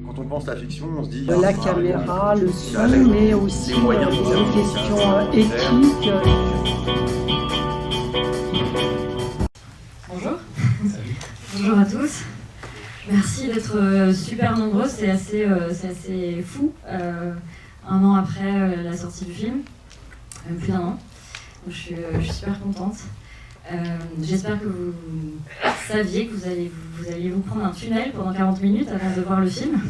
Quand on pense à la fiction, on se dit... La caméra, le son, mais aussi des questions éthiques. Bonjour. Bonjour à tous. Merci d'être super nombreux, c'est assez fou. Un an après la sortie du film, plus d'un an. Donc, je suis super contente. J'espère que vous saviez que vous alliez vous prendre un tunnel pendant 40 minutes avant de voir le film.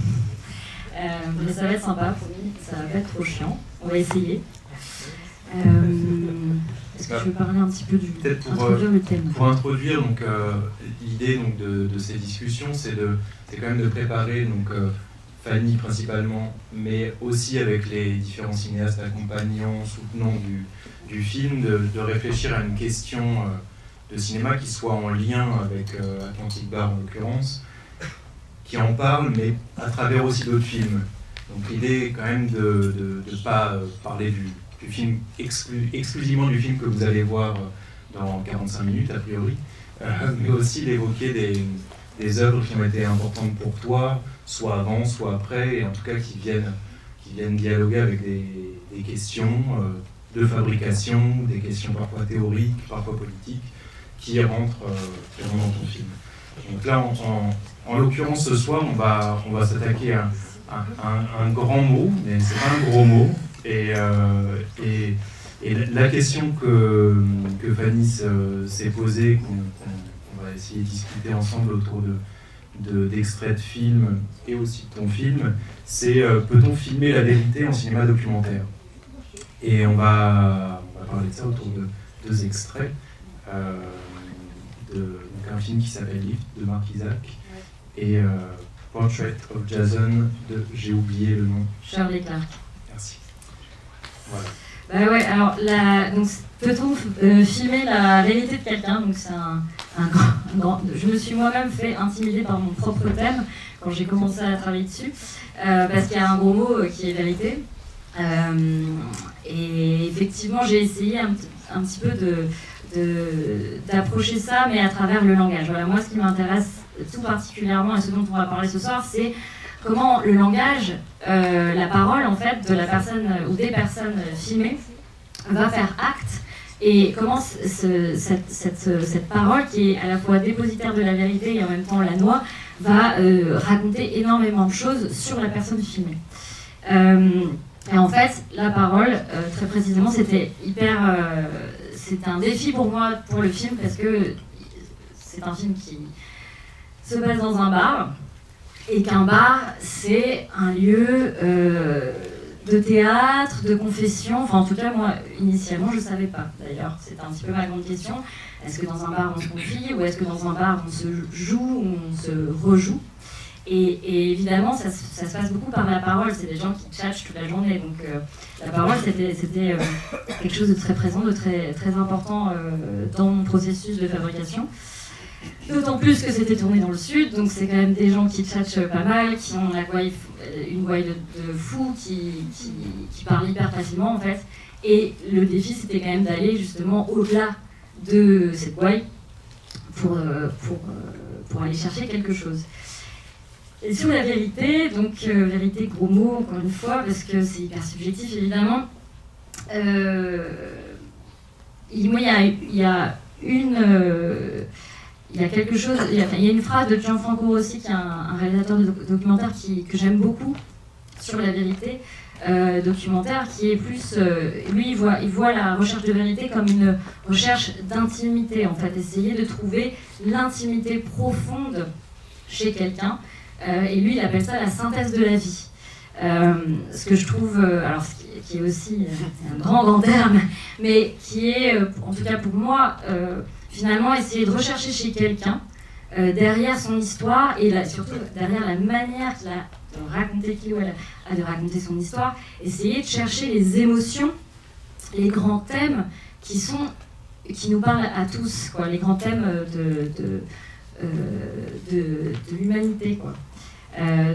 Mais ça va être sympa, promis, ça va pas être trop chiant. On va essayer. Est-ce que tu veux parler un petit peu du introduire le thème? Pour introduire donc l'idée donc de ces discussions, c'est quand même de préparer donc Fanny principalement, mais aussi avec les différents cinéastes accompagnants, soutenants du film, de réfléchir à une question de cinéma qui soit en lien avec Atlantic Bar en l'occurrence, qui en parle, mais à travers aussi d'autres films. Donc l'idée est quand même de ne pas parler du film exclusivement du film que vous allez voir dans 45 minutes a priori, mais aussi d'évoquer des œuvres qui ont été importantes pour toi, soit avant, soit après, et en tout cas qui viennent dialoguer avec des questions de fabrication, des questions parfois théoriques, parfois politiques, qui rentrent dans ton film. Donc là, en l'occurrence, ce soir, on va s'attaquer à un grand mot, mais c'est pas un gros mot. Et la question que Fanny s'est posée, qu'on va essayer de discuter ensemble autour d'extraits de films et aussi de ton film, c'est peut-on filmer la vérité en cinéma documentaire? Et on va parler de ça autour de deux extraits. Donc un film qui s'appelle Lift de Mark Isaac et Portrait of Jason de, j'ai oublié le nom. Shirley Clarke. Merci. Voilà. Bah ouais, alors donc, peut-on filmer la réalité de quelqu'un? Donc c'est un grand. Je me suis moi-même fait intimider par mon propre thème quand j'ai commencé à travailler dessus, parce qu'il y a un gros mot qui est vérité. Et effectivement, j'ai essayé un petit peu d'approcher ça, mais à travers le langage. Voilà, moi, ce qui m'intéresse tout particulièrement, et ce dont on va parler ce soir, c'est comment le langage, la parole en fait de la personne ou des personnes filmées va faire acte, et comment cette parole qui est à la fois dépositaire de la vérité et en même temps la noix va raconter énormément de choses sur la personne filmée. Et en fait, la parole, très précisément, c'était un défi pour moi pour le film, parce que c'est un film qui se passe dans un bar, et qu'un bar, c'est un lieu de théâtre, de confession. Enfin, en tout cas, moi, initialement, je ne savais pas. D'ailleurs, c'était un petit peu ma grande question. Est-ce que dans un bar, on se confie, ou est-ce que dans un bar, on se joue, ou on se rejoue? Et évidemment, ça se passe beaucoup par la parole. C'est des gens qui tchatchent toute la journée. Donc, la parole, c'était quelque chose de très présent, de très, très important dans mon processus de fabrication. D'autant plus que c'était tourné dans le sud, donc c'est quand même des gens qui tchatchent pas mal, qui ont une voix de fou, qui parlent hyper facilement en fait. Et le défi, c'était quand même d'aller justement au-delà de cette voix pour aller chercher quelque chose. Et sur la vérité, donc vérité gros mot encore une fois, parce que c'est hyper subjectif évidemment. Moi, il y a quelque chose, il y a une phrase de Gianfranco Rossi, qui est un réalisateur de documentaire que j'aime beaucoup, sur la vérité documentaire, qui est plus, lui il voit la recherche de vérité comme une recherche d'intimité, en fait, essayer de trouver l'intimité profonde chez quelqu'un, et lui il appelle ça la synthèse de la vie. Ce que je trouve, alors qui est aussi un grand terme, mais qui est, en tout cas pour moi, finalement essayer de rechercher chez quelqu'un, derrière son histoire, et surtout derrière la manière qu'il a de raconter, qu'il ou elle a de raconter son histoire, essayer de chercher les émotions, les grands thèmes qui nous parlent à tous, quoi, les grands thèmes de l'humanité, quoi.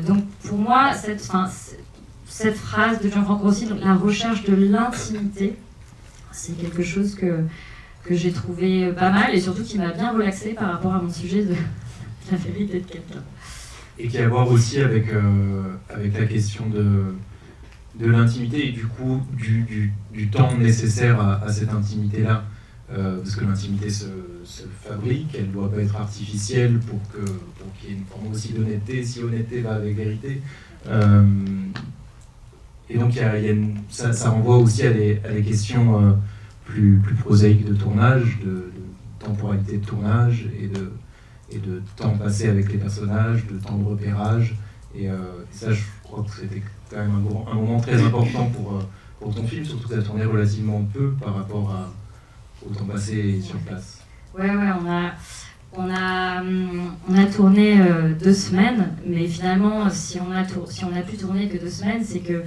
Donc pour moi, cette phrase de Gianfranco Rossi, la recherche de l'intimité, c'est quelque chose que j'ai trouvé pas mal, et surtout qui m'a bien relaxée par rapport à mon sujet de la vérité de quelqu'un. et qui a à voir aussi avec la question de l'intimité et du coup du temps nécessaire à cette intimité-là. Parce que l'intimité se fabrique, elle ne doit pas être artificielle pour qu'il y ait une forme aussi d'honnêteté, si honnêteté va avec vérité. Et donc ça renvoie aussi à des questions plus prosaïques de tournage, de temporalité de tournage et de temps passé avec les personnages, de temps de repérage. Et ça, je crois que c'était quand même un moment très important pour ton film, surtout que ça tournait relativement peu par rapport au temps passé sur place. Ouais, on a tourné 2 semaines, mais finalement, si on a pu tourner que 2 semaines, c'est que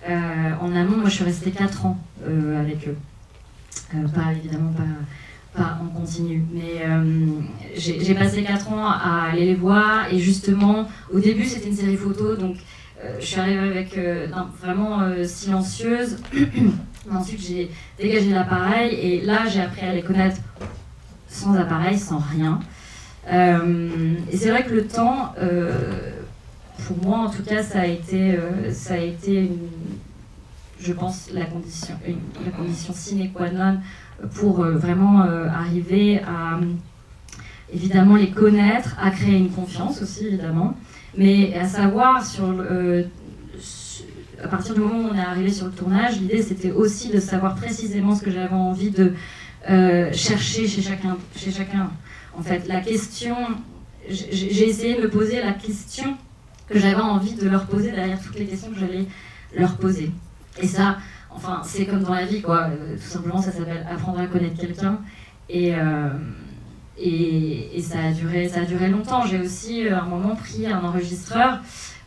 en amont, moi je suis restée 4 ans avec eux. Évidemment pas en continu, mais j'ai passé 4 ans à aller les voir, et justement, au début c'était une série photo, donc je suis arrivée avec vraiment silencieuse. Ensuite j'ai dégagé l'appareil, et là j'ai appris à les connaître sans appareil, sans rien. Et c'est vrai que le temps, pour moi en tout cas, ça a été je pense la condition sine qua non pour vraiment arriver à évidemment les connaître, à créer une confiance aussi évidemment, mais à savoir à partir du moment où on est arrivé sur le tournage, l'idée c'était aussi de savoir précisément ce que j'avais envie de chercher chez chacun. En fait, la question, j'ai essayé de me poser la question que j'avais envie de leur poser derrière toutes les questions que j'allais leur poser. Et ça, enfin, c'est comme dans la vie, quoi. Tout simplement, ça s'appelle apprendre à connaître quelqu'un. Et ça a duré longtemps. J'ai aussi, à un moment, pris un enregistreur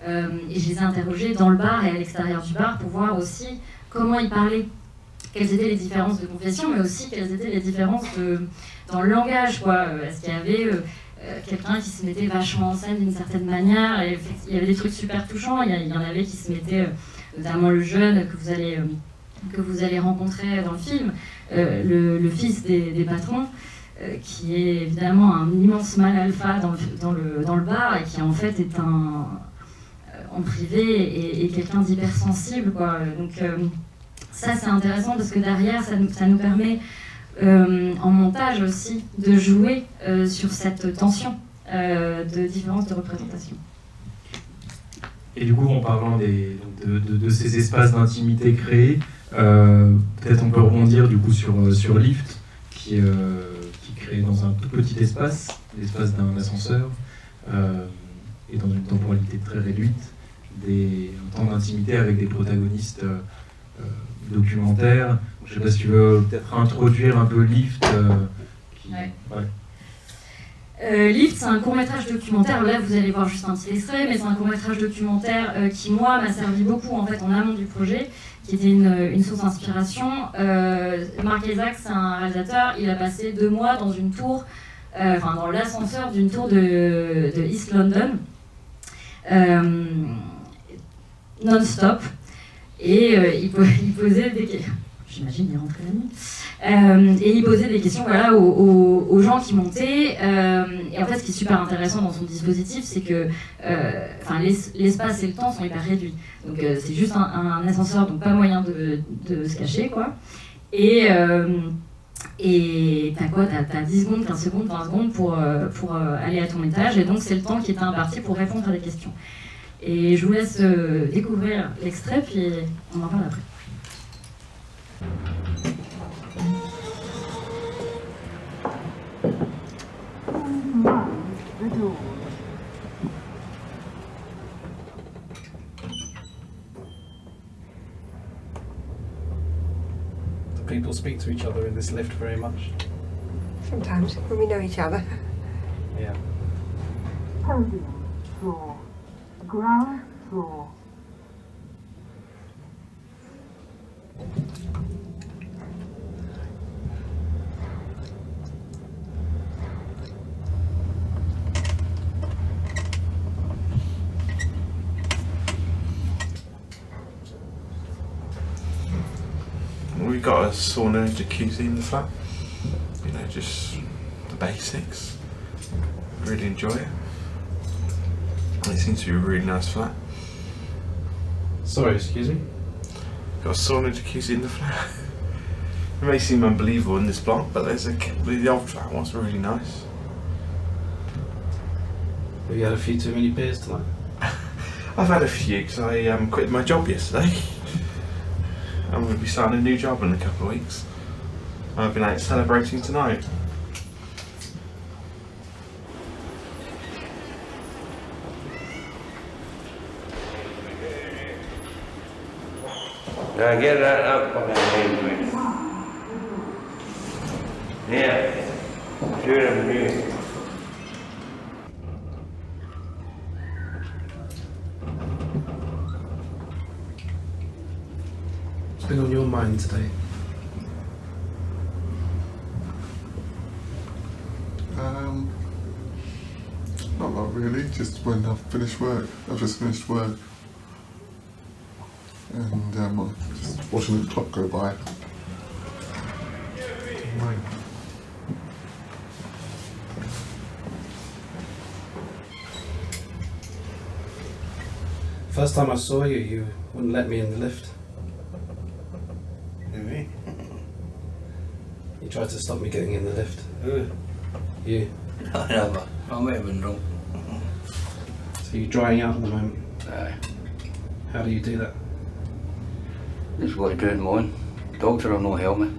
et je les ai interrogés dans le bar et à l'extérieur du bar pour voir aussi comment ils parlaient. Quelles étaient les différences de confession, mais aussi quelles étaient les différences dans le langage, quoi. Est-ce qu'il y avait quelqu'un qui se mettait vachement en scène d'une certaine manière, et il y avait des trucs super touchants. Il y en avait qui se mettaient, notamment le jeune que vous allez rencontrer dans le film, le fils des patrons, qui est évidemment un immense mâle alpha dans le bar, et qui en fait est en privé et quelqu'un d'hypersensible, quoi. Donc ça c'est intéressant parce que derrière ça nous permet en montage aussi de jouer sur cette tension de différence de représentation. Et du coup, en parlant de ces espaces d'intimité créés, peut-être on peut rebondir du coup sur Lift, qui crée dans un tout petit espace, l'espace d'un ascenseur, et dans une temporalité très réduite, un temps d'intimité avec des protagonistes documentaires. Je ne sais pas si tu veux peut-être introduire un peu Lift. Lift, c'est un court-métrage documentaire. Là, vous allez voir juste un petit extrait, mais c'est un court-métrage documentaire qui, moi, m'a servi beaucoup en fait en amont du projet, qui était une source d'inspiration. Mark Isaacs, c'est un réalisateur. Il a passé 2 mois dans une tour, dans l'ascenseur d'une tour de East London, non-stop. Et il posait des questions. J'imagine il rentrait la nuit. Et il posait des questions, voilà, aux gens qui montaient. Et en fait, ce qui est super intéressant dans son dispositif, c'est que l'espace et le temps sont hyper réduits. Donc c'est juste un ascenseur, donc pas moyen de se cacher, quoi. Et t'as quoi, t'as 10 secondes, 15 secondes, 20 secondes pour aller à ton étage. Et donc c'est le temps qui est imparti pour répondre à des questions. Et je vous laisse découvrir l'extrait, puis on en parle après. Do people speak to each other in this lift very much? Sometimes, when we know each other. Yeah. Podium floor, ground floor. We've got a sauna and jacuzzi in the flat. You know, just the basics. Really enjoy it. It seems to be a really nice flat. Sorry, excuse me? Got a sauna jacuzzi in the flat. It may seem unbelievable in this block, but the old flat was really nice. Have you had a few too many beers tonight? I've had a few because I quit my job yesterday. I'm going to be starting a new job in a couple of weeks. I've been out celebrating tonight. Now get that up fucking name, please. Yeah. Do them here. What's been on your mind today? Not a lot really, just when I've finished work. I've just finished work. And I'm just watching the clock go by. Right. First time I saw you, you wouldn't let me in the lift. Me? You tried to stop me getting in the lift. You. I never. I'm even drunk. So you're drying out at the moment. Aye. How do you do that? Just what I do in the morning. Doctor will not help me.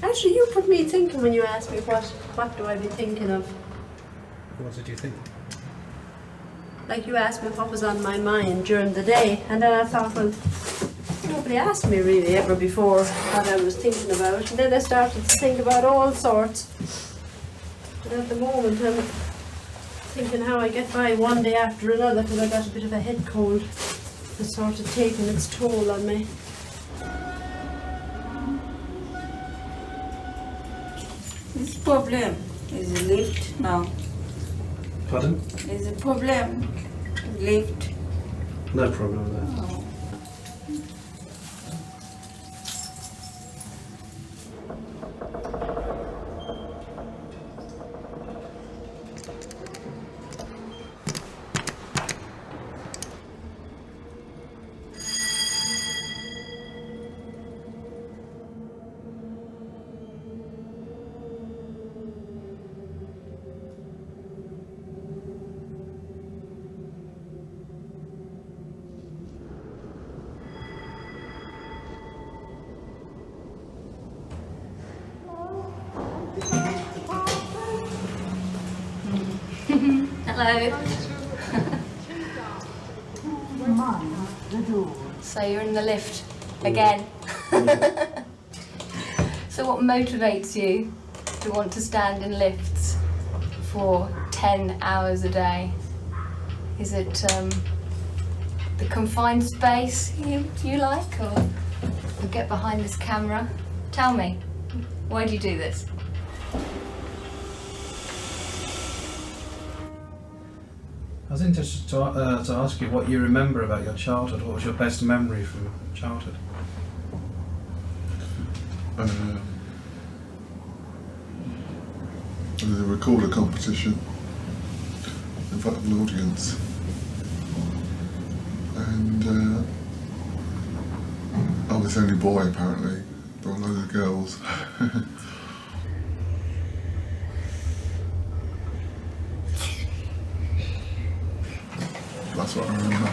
Actually, you put me thinking when you asked me what do I be thinking of. What did you think? Like you asked me what was on my mind during the day, and then I thought, well, nobody asked me really ever before what I was thinking about. And then I started to think about all sorts. But at the moment, I'm thinking how I get by one day after another because I got a bit of a head cold. It's sort of taking its toll on me. This problem is a lift now. Pardon? Is a problem lift. No problem with that. Oh. Hello. So you're in the lift again. So what motivates you to want to stand in lifts for 10 hours a day? Is it the confined space you like, or you get behind this camera? Tell me, why do you do this? I was interested to ask you what you remember about your childhood. What was your best memory from childhood? There's a recorder competition in front of an audience. And I was the only boy apparently. There were loads of girls. That's what I remember,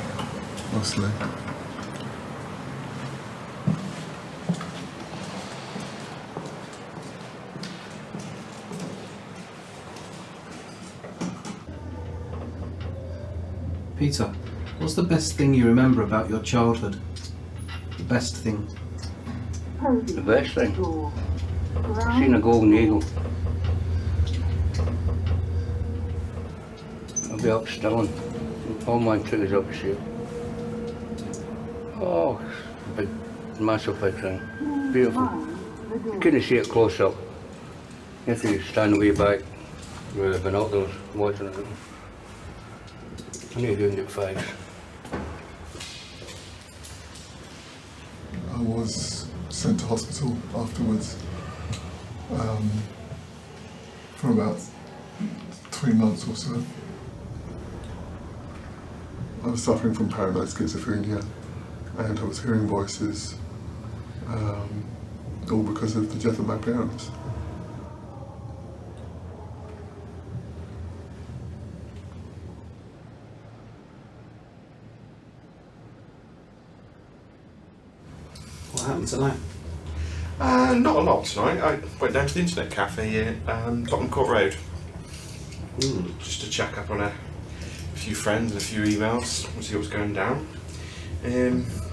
mostly. Peter, what's the best thing you remember about your childhood? The best thing? The best thing? I seen a golden eagle. I'll be up Stirling. All my trees up here. Oh, big, massive big thing. Beautiful. You couldn't see it close up. You have to stand way back with the binoculars watching it. I need to do it fast. I was sent to hospital afterwards for about 3 months or so. I was suffering from paranoid schizophrenia, and I was hearing voices, all because of the death of my parents. What happened tonight? Not a lot tonight. I went down to the internet cafe at Tottenham Court Road. Just to check up on a few friends and a few emails and see what was going down.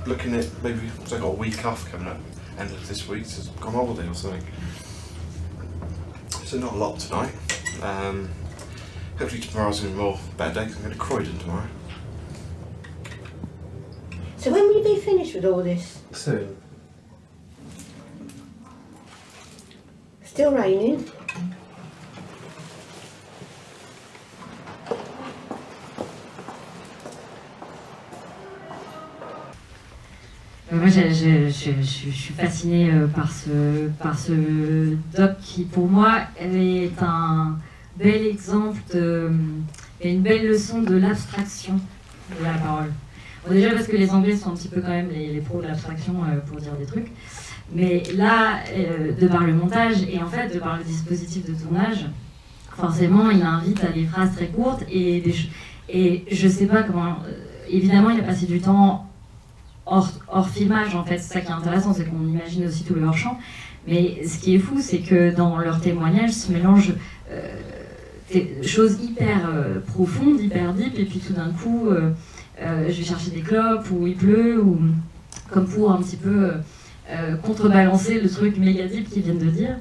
Looking at maybe, I got a week off coming up, end of this week, so I've gone on holiday or something. So not a lot tonight. Hopefully tomorrow's going to be more better day because I'm going to Croydon tomorrow. So when will you be finished with all this? Soon. Still raining? Moi, je suis fascinée par ce doc qui, pour moi, est un bel exemple et une belle leçon de l'abstraction de la parole. Bon, déjà parce que les Anglais sont un petit peu quand même les pros de l'abstraction pour dire des trucs. Mais là, de par le montage et en fait de par le dispositif de tournage, forcément, il invite à des phrases très courtes et je sais pas comment. Évidemment, il a passé du temps hors filmage, en fait. C'est ça qui est intéressant, c'est qu'on imagine aussi tout le hors-champ. Mais ce qui est fou, c'est que dans leurs témoignages se mélangent des choses hyper profondes, hyper deep, et puis tout d'un coup, je vais chercher des clopes, ou il pleut, ou comme pour un petit peu contrebalancer le truc méga deep qu'ils viennent de dire.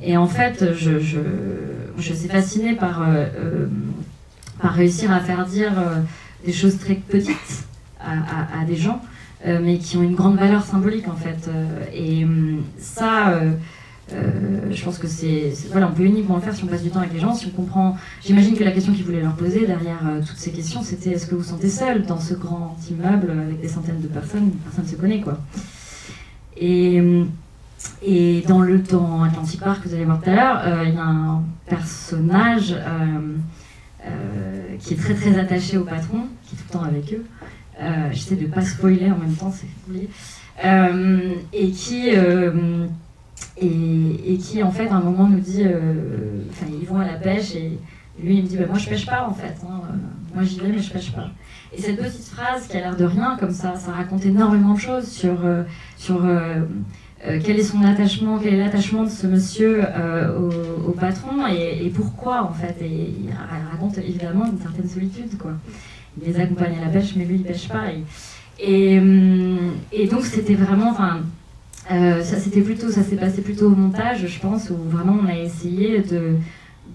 Et en fait, je suis fascinée par réussir à faire dire des choses très petites à des gens, mais qui ont une grande valeur symbolique en fait. Et ça, je pense que voilà, on peut uniquement le faire si on passe du temps avec les gens, si on comprend. J'imagine que la question qu'ils voulaient leur poser derrière toutes ces questions, c'était est-ce que vous vous sentez seul dans ce grand immeuble avec des centaines de personnes, personne ne se connaît quoi. Et dans Atlantic Park, que vous allez voir tout à l'heure, il y a un personnage qui est très très attaché au patron, qui est tout le temps avec eux. J'essaie de ne pas spoiler en même temps, c'est oublié. Et qui en fait à un moment nous dit, ils vont à la pêche et lui il me dit moi je pêche pas en fait, moi j'y vais mais je pêche pas. Et cette petite phrase qui a l'air de rien comme ça raconte énormément de choses sur quel est son attachement, quel est l'attachement de ce monsieur au patron et pourquoi en fait. Et il raconte évidemment une certaine solitude quoi. Il les accompagne à la pêche mais lui il pêche pas. Et donc c'était vraiment, ça s'est passé plutôt au montage je pense, où vraiment on a essayé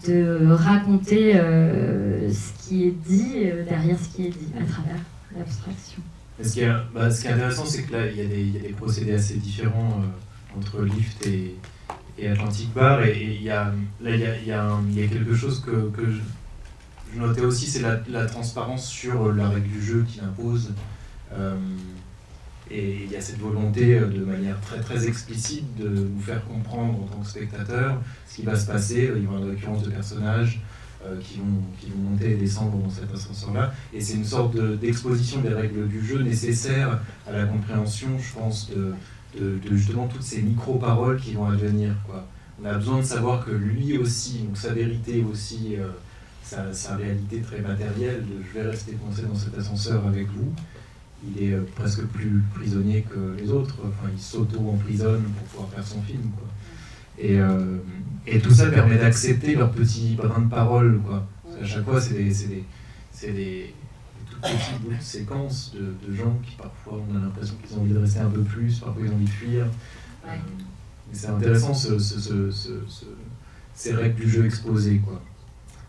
de raconter ce qui est dit derrière ce qui est dit à travers l'abstraction. Ce qui est intéressant, c'est que là, il y a des procédés assez différents entre Lift et Atlantic Bar, et il y a quelque chose que je notais aussi, c'est la transparence sur la règle du jeu qu'il impose. Et il y a cette volonté de manière très très explicite de nous faire comprendre en tant que spectateur ce qui va se passer. Il y a une récurrence de personnages qui vont monter et descendre dans cet ascenseur-là. Et c'est une sorte d'exposition des règles du jeu nécessaire à la compréhension, je pense, de justement toutes ces micro-paroles qui vont advenir, quoi. On a besoin de savoir que lui aussi, donc sa vérité aussi, sa réalité très matérielle, de je vais rester coincé dans cet ascenseur avec vous, il est presque plus prisonnier que les autres. Enfin, il s'auto-emprisonne pour pouvoir faire son film, quoi. Et tout ça permet d'accepter leurs petits brins de parole, quoi. À chaque fois, c'est des toutes petites bouts de séquences de gens qui parfois on a l'impression qu'ils ont envie de rester un peu plus, parfois ils ont envie de fuir. C'est intéressant ces règles du jeu exposées, quoi.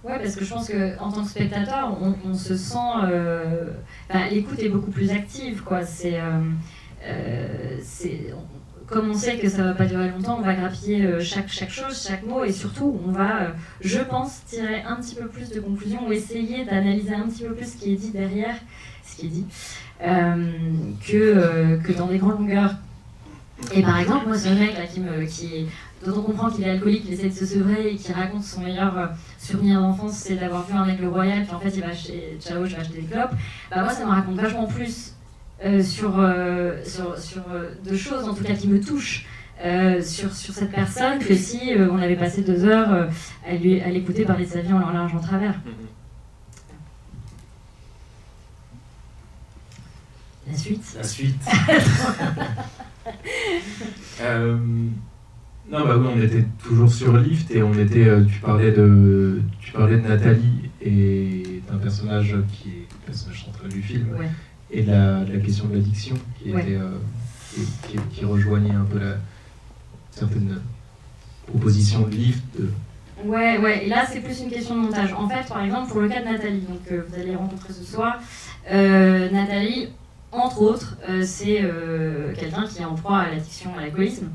Ouais, parce que je pense qu'en tant que spectateur, on se sent... l'écoute est beaucoup plus active, quoi. Comme on sait que ça va pas durer longtemps, on va grappiller chaque chose, chaque mot, et surtout, on va, je pense, tirer un petit peu plus de conclusions ou essayer d'analyser un petit peu plus ce qui est dit derrière ce qui est dit, que dans des grandes longueurs. Et par exemple, moi, ce mec là qui dont on comprend qu'il est alcoolique, il essaie de se sevrer et qui raconte son meilleur souvenir d'enfance, c'est d'avoir vu un aigle royal, puis en fait il va chez Ciao, je vais acheter des clopes. Bah moi ça me raconte vachement plus sur deux choses en tout cas qui me touchent sur cette personne que si on avait passé 2 heures à l'écouter parler de sa vie en large en travers. La suite. Non, bah oui, on était toujours sur Lift et on était. Tu parlais de Nathalie et d'un personnage qui est le personnage central du film, ouais. Et de la question de l'addiction qui ouais. était qui rejoignait un peu certaines propositions de Lift. Ouais, et là c'est plus une question de montage. En fait, par exemple, pour le cas de Nathalie, donc vous allez rencontrer ce soir, Nathalie, entre autres, c'est quelqu'un qui est en proie à l'addiction, à l'alcoolisme.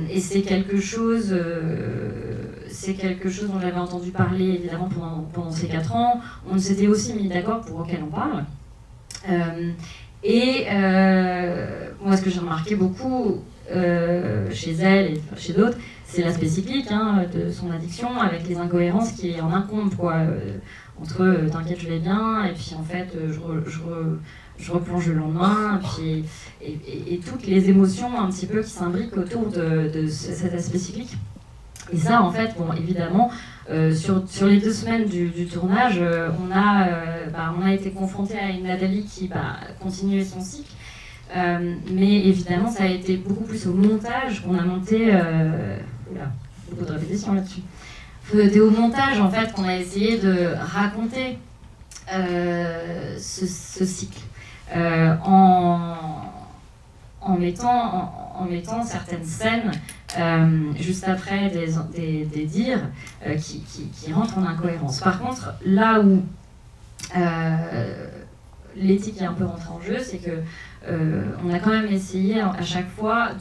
Et c'est quelque chose dont j'avais entendu parler évidemment pendant ces 4 ans. On s'était aussi mis d'accord pour qu'elle en parle. Moi, ce que j'ai remarqué beaucoup chez elle et chez d'autres, c'est l'aspect cyclique de son addiction, avec les incohérences qui en incombent, quoi. Entre t'inquiète, je vais bien, et puis en fait, je replonge le lendemain, et toutes les émotions un petit peu qui s'imbriquent autour de cet aspect cyclique. Et ça, en fait, bon, évidemment, sur les 2 semaines du tournage, on a été confronté à une Nathalie qui continuait son cycle. Mais évidemment, ça a été beaucoup plus au montage qu'on a monté. Beaucoup de répétitions là-dessus. C'était au montage, en fait, qu'on a essayé de raconter ce cycle. En mettant certaines scènes juste après des dires qui rentrent en incohérence. Par contre, là où l'éthique est un peu rentrée en jeu, c'est que on a quand même essayé à chaque fois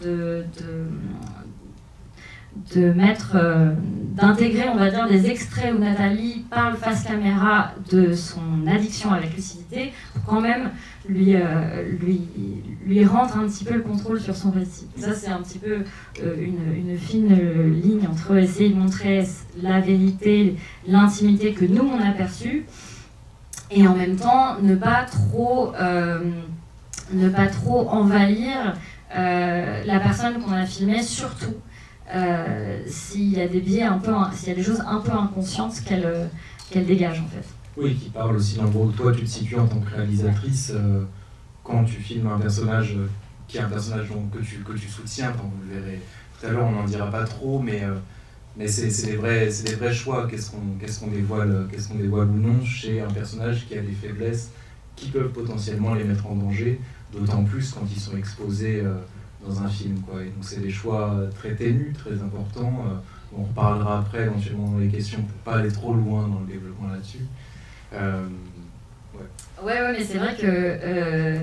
d'intégrer, on va dire, des extraits où Nathalie parle face caméra de son addiction avec lucidité, pour quand même lui rendre un petit peu le contrôle sur son récit. Ça, c'est un petit peu une fine ligne entre essayer de montrer la vérité, l'intimité que nous, on a perçue, et en même temps, ne pas trop envahir la personne qu'on a filmée, surtout s'il y a des biais s'il y a des choses un peu inconscientes qu'elle dégage en fait. Oui, qui parle aussi d'un gros. Toi, tu te situes en tant que réalisatrice quand tu filmes un personnage qui est un personnage que tu soutiens. Vous le verrez tout à l'heure, on n'en dira pas trop, mais c'est des vrais choix. Qu'est-ce qu'on dévoile ou non chez un personnage qui a des faiblesses qui peuvent potentiellement les mettre en danger, d'autant plus quand ils sont exposés dans un film, quoi. Et donc c'est des choix très ténus, très importants. On reparlera après éventuellement dans les questions pour pas aller trop loin dans le développement là-dessus. Ouais, mais c'est vrai que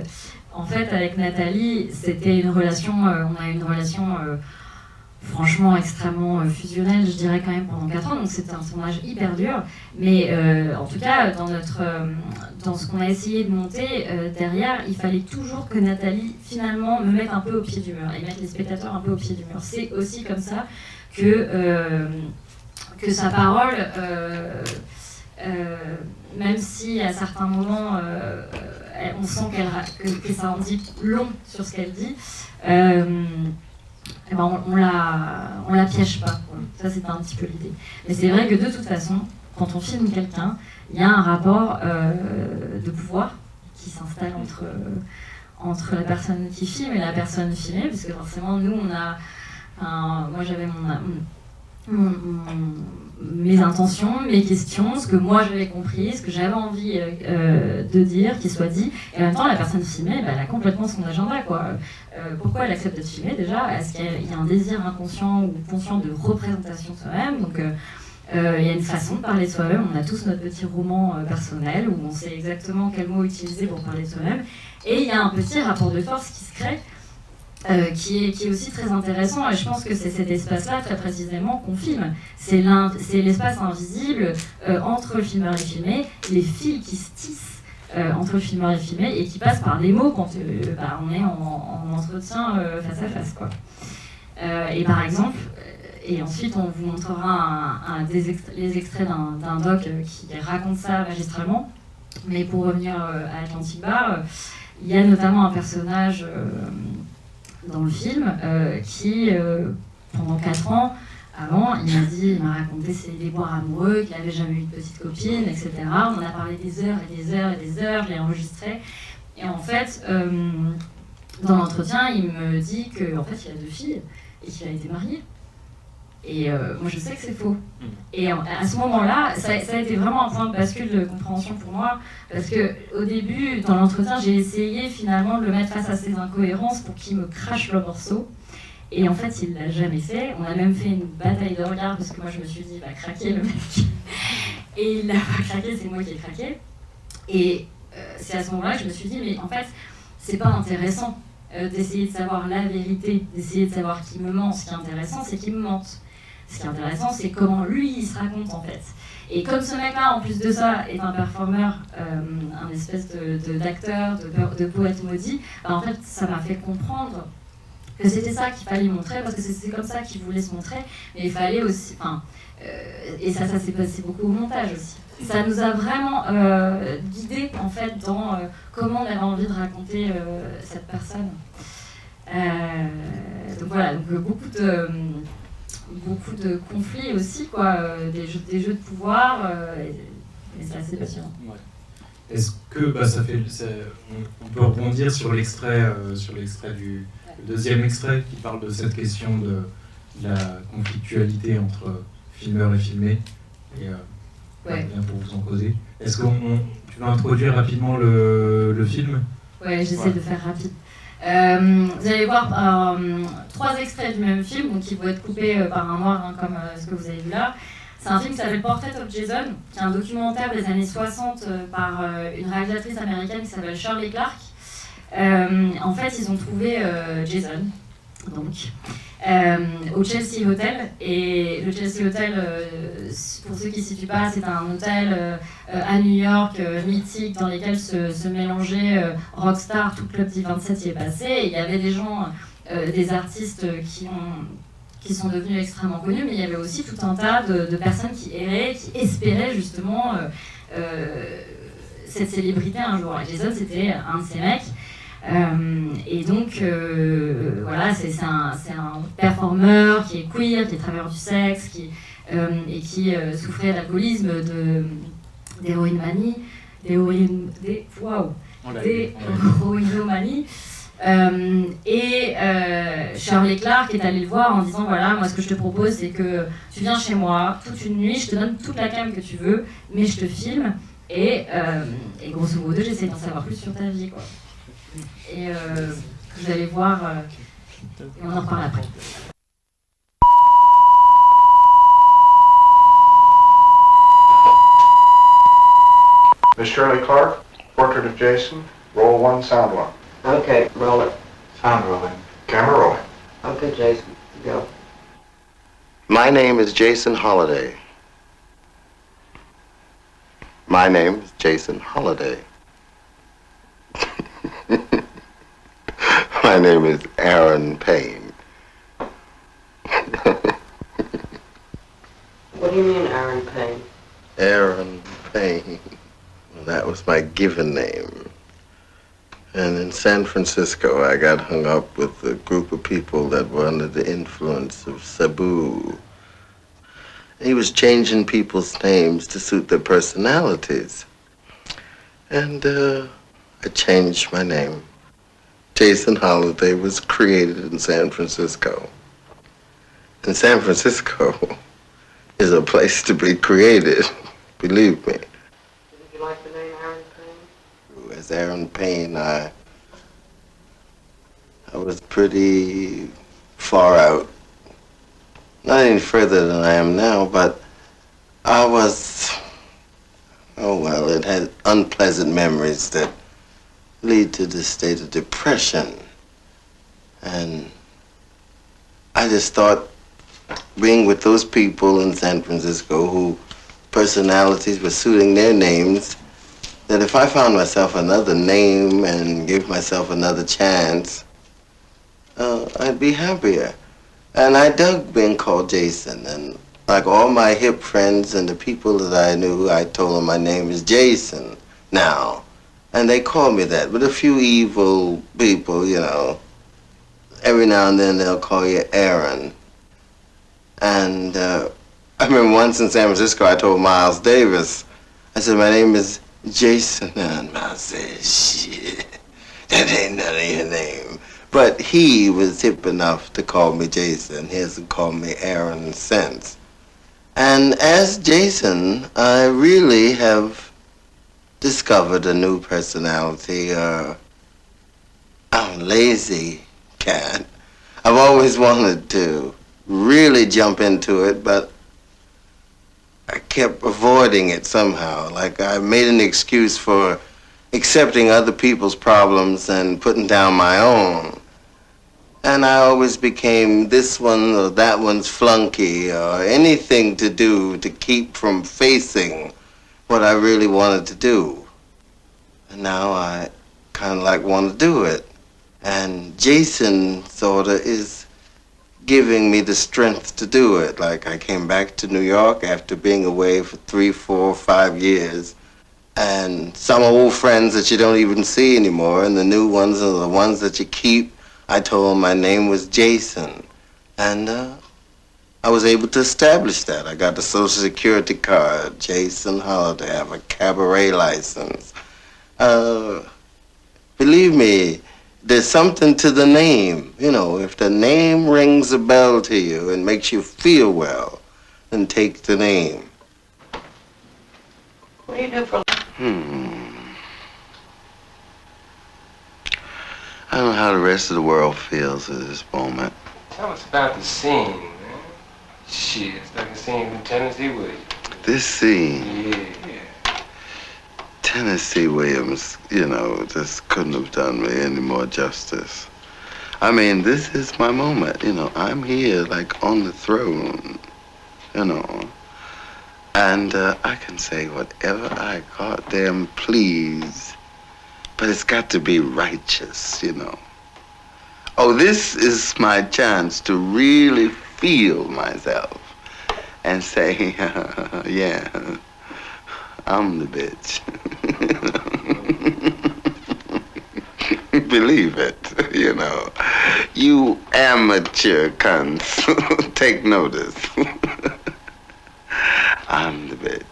en fait avec Nathalie, c'était une relation, on a eu une relation franchement extrêmement fusionnelle, je dirais quand même pendant 4 ans, donc c'était un tournage hyper dur, mais en tout cas dans ce qu'on a essayé de monter derrière, il fallait toujours que Nathalie finalement me mette un peu au pied du mur et mette les spectateurs un peu au pied du mur. C'est aussi comme ça que sa parole, même si à certains moments on sent que ça en dit long sur ce qu'elle dit, on la piège pas, quoi. Ça c'était un petit peu l'idée. Mais c'est vrai que de toute façon, quand on filme quelqu'un, il y a un rapport de pouvoir qui s'installe entre la personne qui filme et la personne filmée, parce que forcément nous moi j'avais mes intentions, mes questions, ce que moi j'avais compris, ce que j'avais envie de dire, qu'il soit dit, et en même temps la personne filmée, elle a complètement son agenda, quoi. Pourquoi elle accepte d'être filmée déjà? Est-ce qu'il y a un désir inconscient ou conscient de représentation de soi-même? Donc il y a une façon de parler de soi-même, on a tous notre petit roman personnel où on sait exactement quel mot utiliser pour parler de soi-même, et il y a un petit rapport de force qui se crée, qui est aussi très intéressant, et je pense que c'est cet espace-là très précisément qu'on filme. C'est l'espace invisible entre le filmeur et le filmé, les fils qui se tissent entre le filmeur et le filmé et qui passent par des mots quand on est en entretien face à face, quoi. Et par exemple, et ensuite, on vous montrera les extraits d'un doc qui raconte ça magistralement. Mais pour revenir à Atlantic Bar, il y a notamment un personnage dans le film qui, pendant 4 ans, avant, il m'a raconté ses déboires amoureux, qu'il n'avait jamais eu de petite copine, etc. On en a parlé des heures et des heures et des heures, je l'ai enregistré. Et en fait, dans l'entretien, il me dit qu'en fait, il a 2 filles et qu'il a été marié. Et moi, je sais que c'est faux. Et à ce moment-là, ça a été vraiment un point de bascule de compréhension pour moi, parce qu'au début, dans l'entretien, j'ai essayé finalement de le mettre face à ses incohérences pour qu'il me crache le morceau. Et en fait, il l'a jamais fait. On a même fait une bataille de regard, parce que moi, je me suis dit, il va craquer le mec. Et il n'a pas craqué, c'est moi qui ai craqué. Et c'est à ce moment-là que je me suis dit, mais en fait, c'est pas intéressant d'essayer de savoir la vérité, d'essayer de savoir qui me ment. Ce qui est intéressant, c'est qu'il me mente. Ce qui est intéressant, c'est comment lui, il se raconte en fait. Et comme ce mec-là, en plus de ça, est un performeur, un espèce d'acteur, de poète maudit, bah, en fait, ça m'a fait comprendre que c'était ça qu'il fallait montrer, parce que c'est comme ça qu'il voulait se montrer, mais il fallait aussi... et ça s'est passé beaucoup au montage aussi. Ça nous a vraiment guidés, en fait, dans comment on avait envie de raconter cette personne. Donc voilà, donc beaucoup de conflits aussi, quoi, des jeux de pouvoir, et c'est assez passionnant. Ouais. Est-ce que on peut rebondir sur l'extrait du le deuxième extrait qui parle de cette question de la conflictualité entre filmeur et filmé, et ouais. Bien pour vous en causer. Est-ce que tu vas introduire rapidement le film? Ouais, j'essaie de faire rapide. Vous allez voir 3 extraits du même film, donc qui vont être coupés par un noir, hein, comme ce que vous avez vu là. C'est un film qui s'appelle Portrait of Jason, qui est un documentaire des années 60 par une réalisatrice américaine qui s'appelle Shirley Clarke. En fait, ils ont trouvé Jason, donc, au Chelsea Hotel. Et le Chelsea Hotel, pour ceux qui ne situent pas, c'est un hôtel à New York mythique dans lequel se mélangeaient rockstar, tout le club d'I-27 y est passé. Et il y avait des gens, des artistes qui sont devenus extrêmement connus, mais il y avait aussi tout un tas de personnes qui erraient, qui espéraient justement cette célébrité un jour. Et Jason, c'était un de ces mecs. Et donc, voilà, c'est un performeur qui est queer, qui est travailleur du sexe, et qui souffrait d'alcoolisme, d'héroïnomanie, d'héroïnomanie. Et Shirley Clarke est allée le voir en disant, voilà, moi ce que je te propose, c'est que tu viens chez moi toute une nuit, je te donne toute la cam que tu veux, mais je te filme, et grosso modo, j'essaie d'en savoir plus sur ta vie, quoi. Et vous allez voir, et on en reparle après. Miss Shirley Clarke, Portrait of Jason, roll 1, sound 1. Okay, roll it. Sound rolling. Camera rolling. Okay, Jason, go. My name is Jason Holiday. My name is Jason Holiday. My name is Aaron Payne. What do you mean, Aaron Payne? Aaron Payne. Well, that was my given name. And in San Francisco, I got hung up with a group of people that were under the influence of Sabu. He was changing people's names to suit their personalities. And I changed my name. Jason Holiday was created in San Francisco. And San Francisco is a place to be created, believe me. Did you like the name Aaron Payne? As Aaron Payne, I was pretty far out. Not any further than I am now, but I was, it had unpleasant memories that lead to this state of depression. And I just thought, being with those people in San Francisco who personalities were suiting their names, that if I found myself another name and gave myself another chance, I'd be happier. And I dug being called Jason, and like all my hip friends and the people that I knew, I told them my name is Jason now. And they call me that. But a few evil people, you know, every now and then they'll call you Aaron. And I remember once in San Francisco, I told Miles Davis, I said, my name is Jason. And Miles said, shit, that ain't none of your name. But he was hip enough to call me Jason. He hasn't called me Aaron since. And as Jason, I really have discovered a new personality. I'm a lazy cat. I've always wanted to really jump into it, but I kept avoiding it somehow. Like I made an excuse for accepting other people's problems and putting down my own. And I always became this one or that one's flunky or anything to do to keep from facing what I really wanted to do. And now I kind of like want to do it. And Jason sort of is giving me the strength to do it. Like I came back to New York after being away for 3, 4, 5 years. And some old friends that you don't even see anymore, and the new ones are the ones that you keep. I told him my name was Jason, and I was able to establish that. I got the Social Security card, Jason Holiday. I have a cabaret license. Believe me, there's something to the name. You know, if the name rings a bell to you and makes you feel well, then take the name. What do you do for I don't know how the rest of the world feels at this moment. Tell us about the scene, man. Shit, it's like a scene from Tennessee Williams. This scene, Yeah. Tennessee Williams, you know, just couldn't have done me any more justice. I mean, this is my moment, you know. I'm here, like, on the throne, you know. And I can say whatever I goddamn please. But it's got to be righteous, you know. Oh, this is my chance to really feel myself and say, yeah, I'm the bitch. Believe it, you know. You amateur cunts, take notice. I'm the bitch.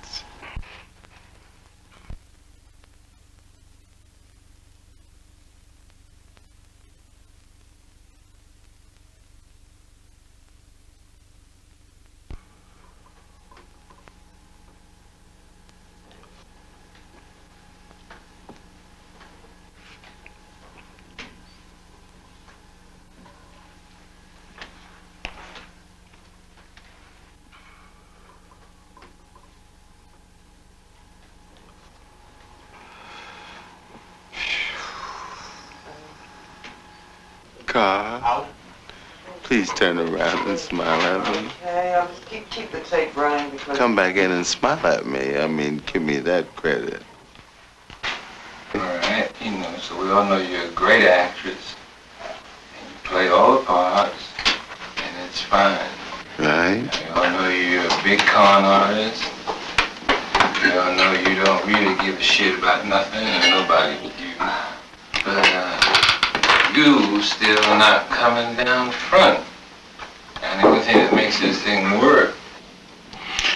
Carl, please turn around and smile at me. Okay, I'll just keep the tape running because... Come back in and smile at me. I mean, give me that credit. All right, you know, so we all know you're a great actress. And you play all the parts, and it's fine. Right? We all know you're a big con artist. We all know you don't really give a shit about nothing and nobody but you. But, you still not coming down front. And the only thing that makes this thing work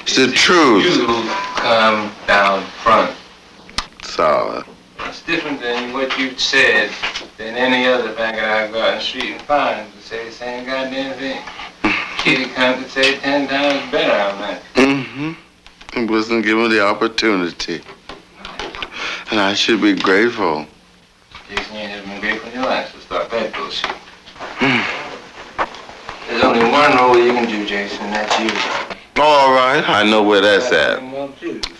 It's the truth. You come down front. Solid. It's different than what you said than any other faggot I go out in the street and find to say the same goddamn thing. Kitty cunt to say 10 times better on that. Mm-hmm. I wasn't given the opportunity. And I should be grateful. Jason, you ain't never been grateful in your life, so start that bullshit. There's only one role you can do, Jason, and that's you. All right, I know where that's at.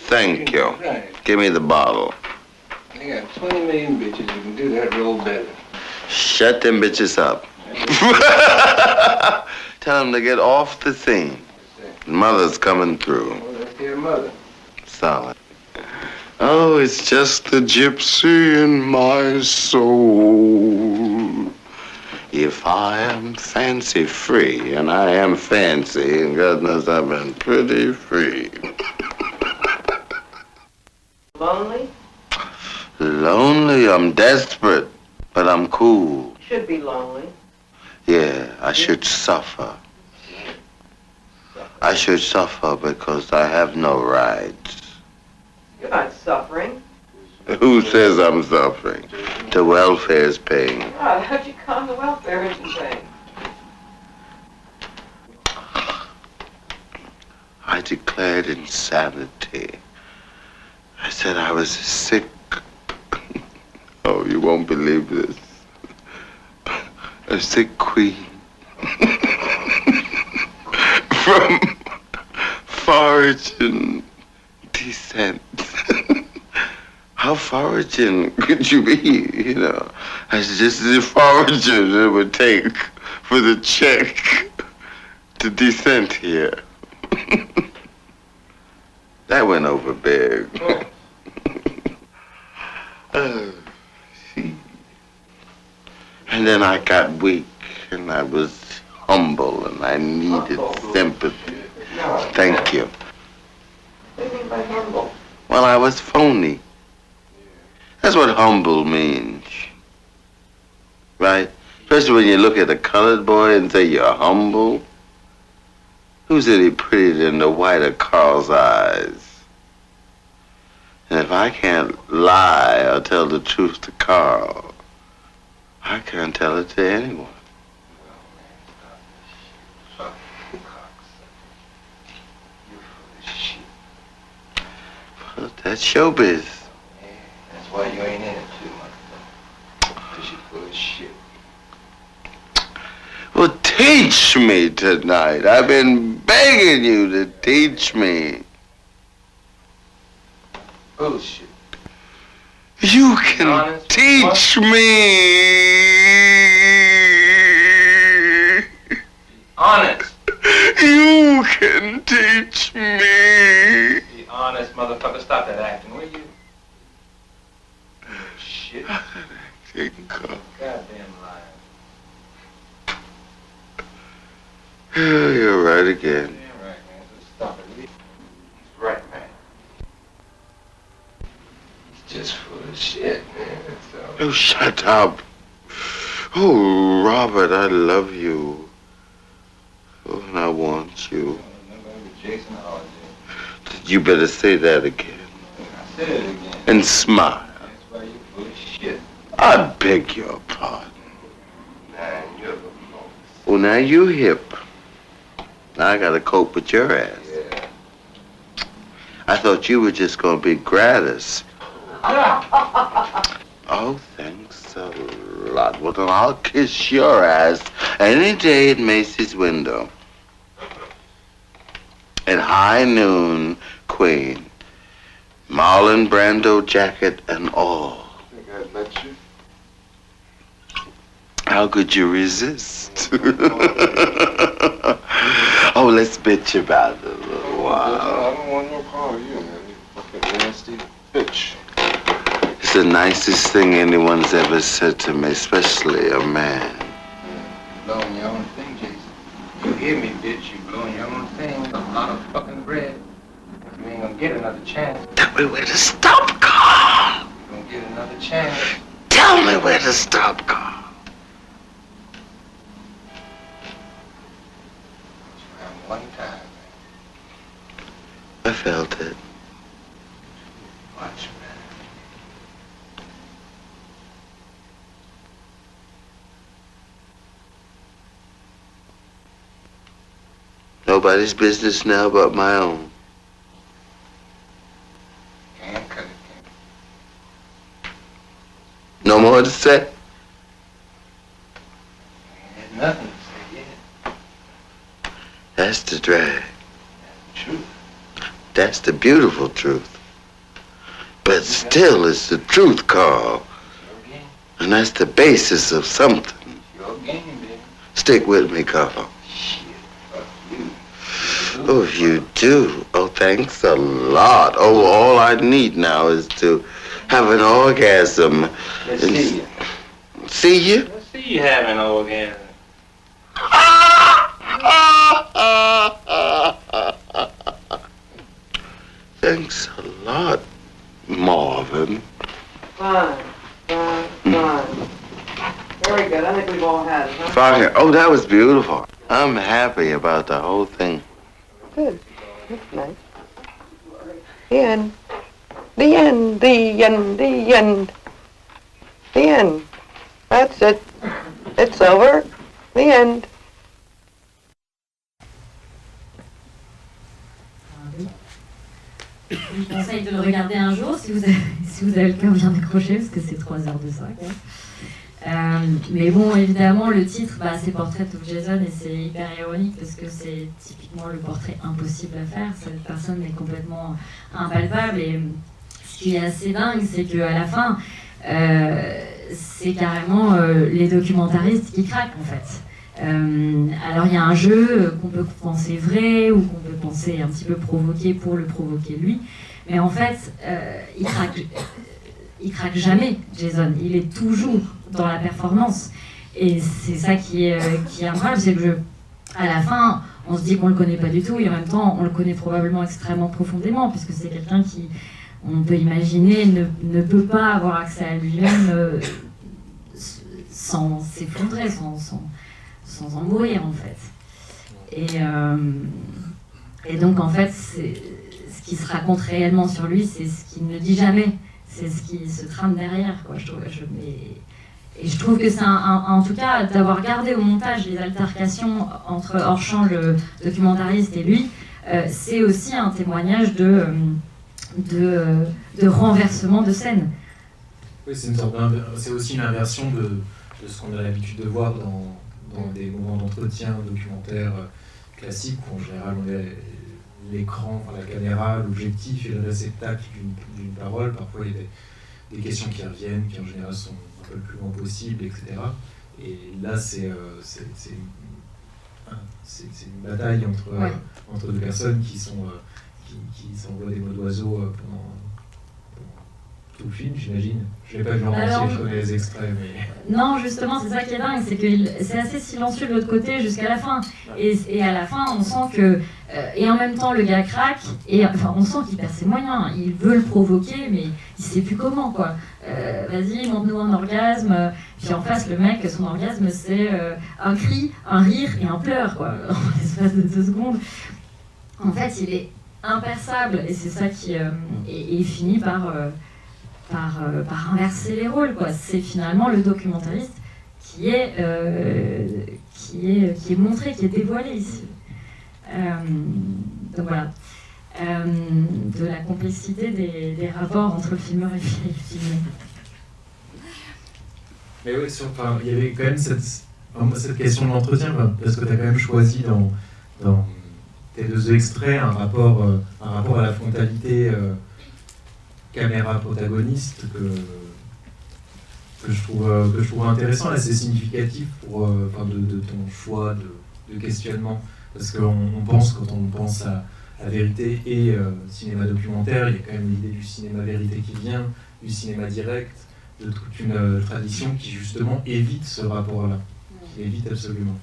Thank you. Right. Give me the bottle. You got 20 million bitches who can do that role better. Shut them bitches up. Tell them to get off the scene. Mother's coming through. Well, let's hear mother. Solid. Oh, it's just the gypsy in my soul. If I am fancy free, and I am fancy, and God knows I've been pretty free. Lonely? Lonely, I'm desperate, but I'm cool. Should be lonely. Yeah, I should suffer. I should suffer because I have no rights. You're not suffering. Who says I'm suffering? The welfare's paying. God, how'd you come? The welfare isn't paying. I declared insanity. I said I was sick. Oh, you won't believe this. A sick queen. From foraging descent. How foraging could you be, you know? That's just the foraging it would take for the check to descend here. That went over big. And then I got weak, and I was humble, and I needed sympathy. Thank you. What do you mean by humble? Well, I was phony. That's what humble means. Right? Especially when you look at a colored boy and say you're humble. Who's any prettier than the white of Carl's eyes? And if I can't lie or tell the truth to Carl, I can't tell it to anyone. Well, that's showbiz. That's why you ain't in it too much. Because you're full of shit. Well, teach me tonight. I've been begging you to teach me. Bullshit. You can teach me. Honest. You can teach me. Be honest, motherfucker. Stop that acting, will you? Shit. Goddamn liar. You're right again. Yeah, right, man. Just stop it. He's right, man. He's just full of shit, man. That's all. Oh, shut up. Oh, Robert, I love you. Oh, and I want you. Jason Holiday. You better say that again. I said it again. And smile. That's why you're full of shit. I beg your pardon. Man, you're the most. Well, now you hip. Now I gotta cope with your ass. Yeah. I thought you were just gonna be gratis. Oh, thanks a lot. Well, then I'll kiss your ass any day at Macy's window. At high noon, Queen. Marlon Brando jacket and all. Think I'd let you? How could you resist? Oh, let's bitch about it a little while. I don't want no part of you, man. You fucking nasty bitch. It's the nicest thing anyone's ever said to me, especially a man. You're blowing your own thing, Jason. You hear me, bitch. You're blowing your own thing. A lot of fucking bread. You ain't gonna get another chance. Tell me where to stop, Carl. You're gonna get another chance. Tell me where to stop, Carl. One time. I felt it. Watch, man. Nobody's business now but my own. Can't cut it, can't. No more to say? Ain't nothing to say yet. That's the drag. Truth. That's the beautiful truth. But still, it's the truth, Carl. Your game. And that's the basis of something. Your game, baby. Stick with me, Carl. Shit. Fuck you. Oh, you do? Oh, thanks a lot. Oh, all I need now is to have an orgasm. Let's see you. See you? Let's See you having orgasm. Thanks a lot, Marvin. Fine. Very good. I think we've all had it, huh? Fine. Oh, that was beautiful. I'm happy about the whole thing. Good. That's nice. The end. The end. The end. The end. The end. That's it. It's over. The end. Je vous conseille de le regarder un jour si vous avez le cœur bien accroché, parce que c'est 3 heures de ça. Mais bon, évidemment, le titre, c'est Portrait of Jason, et c'est hyper ironique parce que c'est typiquement le portrait impossible à faire. Cette personne est complètement impalpable, et ce qui est assez dingue, c'est qu'à la fin, c'est carrément les documentaristes qui craquent en fait. Alors il y a un jeu qu'on peut penser vrai ou qu'on peut penser un petit peu provoqué pour le provoquer lui, mais en fait il craque jamais, Jason. Il est toujours dans la performance, et c'est ça qui est incroyable, c'est que à la fin on se dit qu'on le connaît pas du tout, et en même temps on le connaît probablement extrêmement profondément, puisque c'est quelqu'un qui, on peut imaginer, ne peut pas avoir accès à lui-même sans s'effondrer, sans en mourir en fait. Et donc en fait, ce qui se raconte réellement sur lui, c'est ce qu'il ne dit jamais, c'est ce qui se trame derrière, quoi. Et je trouve que c'est en tout cas, d'avoir gardé au montage les altercations entre Orchamps, le documentariste, et lui, c'est aussi un témoignage de renversement de scène. Oui, c'est aussi une inversion de ce qu'on a l'habitude de voir dans des moments d'entretien documentaire classiques, où en général on est l'écran, la caméra, l'objectif et le réceptacle d'une parole. Parfois il y a des questions qui reviennent, qui en général sont un peu le plus long possible, etc. Et là c'est une bataille entre deux personnes qui s'envoient des mots d'oiseau pendant tout le film, j'imagine. Je l'ai pas vu en entier, je connais les extraits, mais... Non, justement, c'est ça qui est dingue, c'est que c'est assez silencieux de l'autre côté jusqu'à la fin. Et à la fin, on sent que... et en même temps, le gars craque, et enfin, on sent qu'il perd ses moyens. Il veut le provoquer, mais il sait plus comment, quoi. Vas-y, montre-nous un orgasme. Puis en face, le mec, son orgasme, c'est un cri, un rire et un pleur, quoi, en l'espace de 2 secondes. En fait, il est imperçable, et c'est ça qui... et il finit par inverser les rôles, quoi. C'est finalement le documentariste qui est montré, qui est dévoilé ici. Donc voilà, de la complexité des rapports entre le filmeur et le filmé. Mais oui, il y avait quand même cette question de l'entretien, parce que tu as quand même choisi dans tes 2 extraits un rapport à la frontalité caméra protagoniste que je trouve intéressant, assez significatif de ton choix de questionnement, parce qu'on pense, quand on pense à vérité et cinéma documentaire, il y a quand même l'idée du cinéma vérité qui vient, du cinéma direct, de toute une tradition qui justement évite ce rapport-là, qui évite absolument,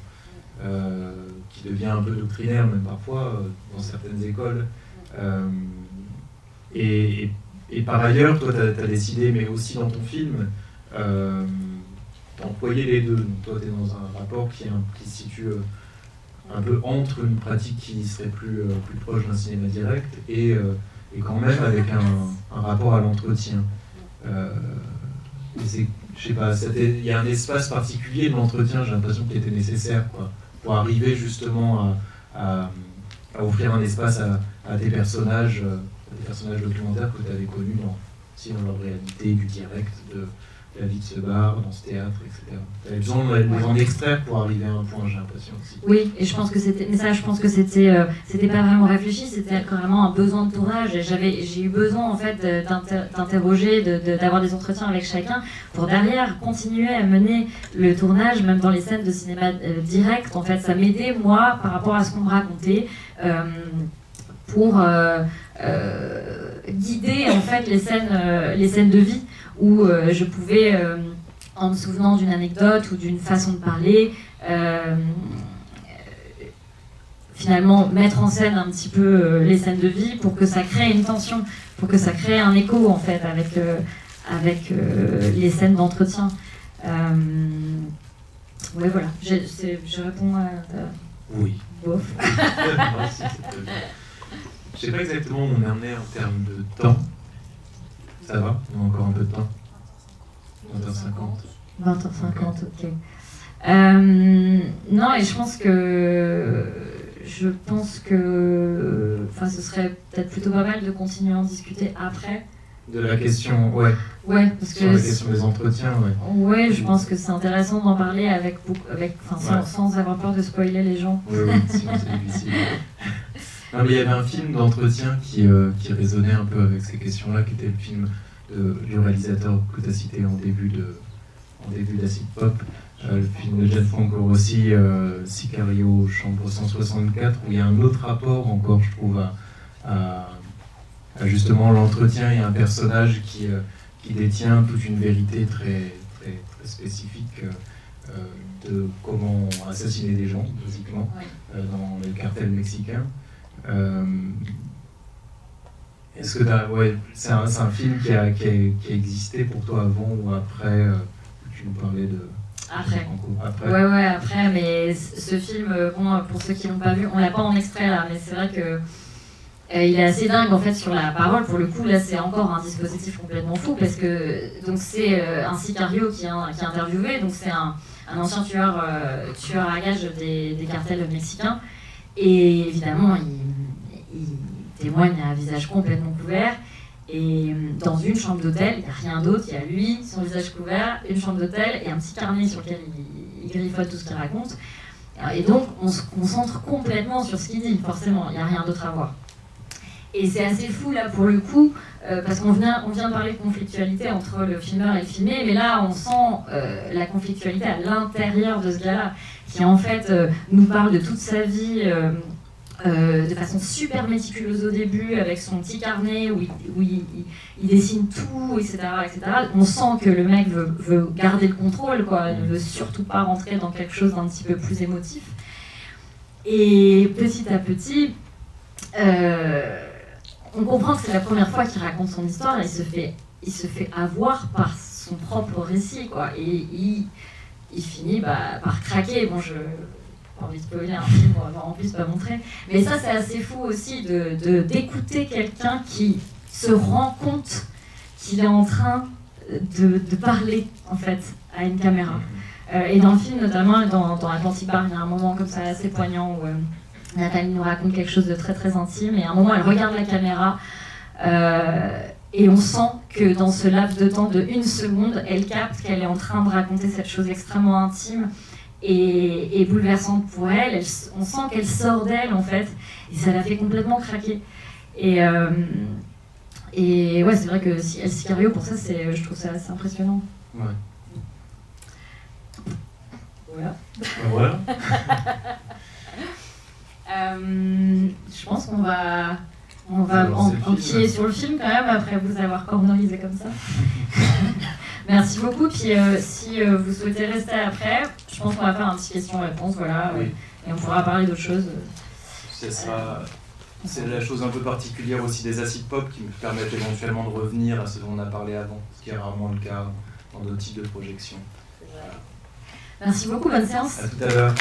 qui devient un peu doctrinaire même parfois dans certaines écoles. Et par ailleurs, toi, tu as décidé, mais aussi dans ton film, d'employer les deux. Donc, toi, tu es dans un rapport qui se situe un peu entre une pratique qui serait plus proche d'un cinéma direct et quand même avec un rapport à l'entretien. Je sais pas, il y a un espace particulier de l'entretien, j'ai l'impression qu'il était nécessaire, quoi, pour arriver justement à offrir un espace à des personnages documentaires que tu avais connus dans leur réalité, du direct, de la vie de ce bar, dans ce théâtre, etc. Tu avais besoin d'en extraire pour arriver à un point, j'ai l'impression aussi. Oui, et je pense que c'était pas vraiment réfléchi, c'était carrément un besoin de tournage. Et j'ai eu besoin en fait d'interroger, d'avoir des entretiens avec chacun pour derrière continuer à mener le tournage, même dans les scènes de cinéma direct. En fait, ça m'aidait moi par rapport à ce qu'on me racontait pour guider en fait les scènes de vie où je pouvais en me souvenant d'une anecdote ou d'une façon de parler, finalement mettre en scène un petit peu les scènes de vie pour que ça crée une tension, pour que ça crée un écho en fait avec les scènes d'entretien. Ouais, voilà, je réponds à ta... Oui. Bof. Je sais pas exactement où on en est en termes de temps. Ça va? On a encore un peu de temps? 20h50. 20h50, ok. Non, et je pense que enfin, ce serait peut-être plutôt pas mal de continuer à en discuter après. De la question, ouais. Ouais, parce sur que la question des entretiens, ouais. Ouais, je pense que c'est intéressant d'en parler sans avoir peur de spoiler les gens. Oui, sinon c'est difficile. Non, mais il y avait un film d'entretien qui résonnait un peu avec ces questions-là, qui était le film du réalisateur que tu as cité en début d'Acid Pop, le film de Gianfranco Rossi, Sicario, Chambre 164, où il y a un autre rapport encore, je trouve, à justement l'entretien et un personnage qui détient toute une vérité très, très, très spécifique de comment assassiner des gens, basiquement, dans le cartel mexicain. Est-ce que c'est un film qui a existé pour toi avant ou après? Tu nous parlais de... Après. Ouais, après, mais ce film, bon, pour ceux qui l'ont pas vu, on l'a pas en extrait là, mais c'est vrai que il est assez dingue en fait sur la parole. Pour le coup, là, c'est encore un dispositif complètement fou parce que donc c'est un sicario qui est interviewé, donc c'est un ancien tueur à gages des cartels mexicains, et évidemment, il témoigne à visage complètement couvert. Et dans une chambre d'hôtel, il n'y a rien d'autre, il y a lui, son visage couvert, une chambre d'hôtel et un petit carnet sur lequel il griffote tout ce qu'il raconte. Et donc, on se concentre complètement sur ce qu'il dit, forcément, il n'y a rien d'autre à voir. Et c'est assez fou, là, pour le coup, parce qu'on vient de parler de conflictualité entre le filmeur et le filmé, mais là, on sent la conflictualité à l'intérieur de ce gars-là, qui en fait nous parle de toute sa vie... de façon super méticuleuse au début, avec son petit carnet où il dessine tout, etc., etc. On sent que le mec veut garder le contrôle, quoi. Il ne veut surtout pas rentrer dans quelque chose d'un petit peu plus émotif. Et petit à petit, on comprend que c'est la première fois qu'il raconte son histoire et il se fait avoir par son propre récit, quoi. Et il finit par craquer. Bon, pas envie de spoiler un film pour avoir en plus pas montré, mais ça c'est assez fou aussi d'écouter quelqu'un qui se rend compte qu'il est en train de parler en fait à une caméra. Et dans le film, notamment dans Atlantic Bar, il y a un moment comme ça assez poignant où Nathalie nous raconte quelque chose de très très intime, et à un moment elle regarde la caméra et on sent que dans ce laps de temps de 1 seconde, elle capte qu'elle est en train de raconter cette chose extrêmement intime et bouleversante pour elle. On sent qu'elle sort d'elle en fait, et ça la fait complètement craquer. Et ouais, c'est vrai que El Sicario, pour ça, je trouve ça assez impressionnant. Ouais. Voilà. Voilà. Je pense qu'on va enquiller sur le film quand même, après vous avoir cornerisé comme ça. Merci beaucoup. Puis si vous souhaitez rester après, je pense qu'on va faire un petit question-réponse, voilà, oui. Et on pourra parler d'autres choses. C'est la chose un peu particulière aussi des Acid Pop qui me permettent éventuellement de revenir à ce dont on a parlé avant, ce qui est rarement le cas dans d'autres types de projections. Merci beaucoup, bonne séance. À tout à l'heure.